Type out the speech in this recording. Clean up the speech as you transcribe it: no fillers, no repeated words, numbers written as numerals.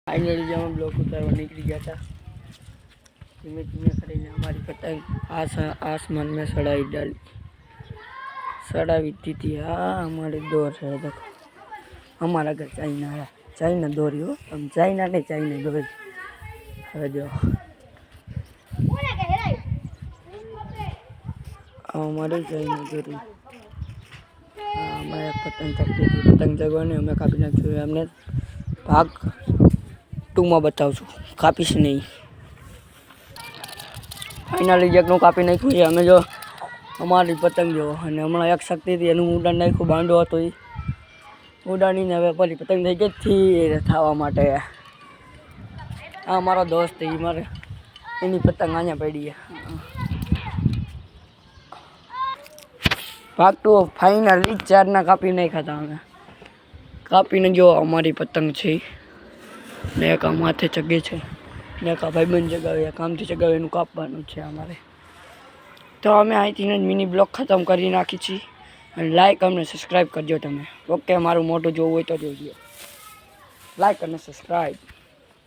Finally जब हम लोग उतरवा निकल गया था धीमे धीमे કરીને हमारी पतंग आसमान में सड़ाई दी थी। हाँ हमारे दौर है, देखो हमारा घर चाइना है, चाइना दौरी हो, हम चाइना नहीं चाइना दौरी है जो हमारे चाइना दौरी। हमारे पतंग चगती थी, पतंग चगवाने हमें कापी नाख्યું हमने भाग 2 में बताऊँ कापीश नहीं। फाइनली जगનું કાપી નાખ્યું છે અમે જો અમારી પતંગ જો અને હમણાં એક શક્તિથી એનું ઉડાન નાખ્યું બાંડો હતો એ ઉડાડીને હવે ફરી પતંગ થઈ ગઈ સ્થિર થવા માટે આ મારો દોસ્ત એ મારે એની પતંગ અહીંયા પડી છે ભાગ 2 ફાઇનલી 4 કાપી નાખ્યા હતા અમે કાપીને જો અમારી પતંગ છે ને એક આ માથે ચગે છે ને એક ભાઈબંધ જગાવે કામથી ચગાવે એનું કાપવાનું છે અમારે। તો અમે અહીંથી જ મિની બ્લોગ ખતમ કરી નાખી છીએ અને લાઈક અને સબસ્ક્રાઈબ કરજો તમે। ઓકે, મારું મોટું જોવું હોય તો જોજો, લાઈક અને સબસ્ક્રાઈબ।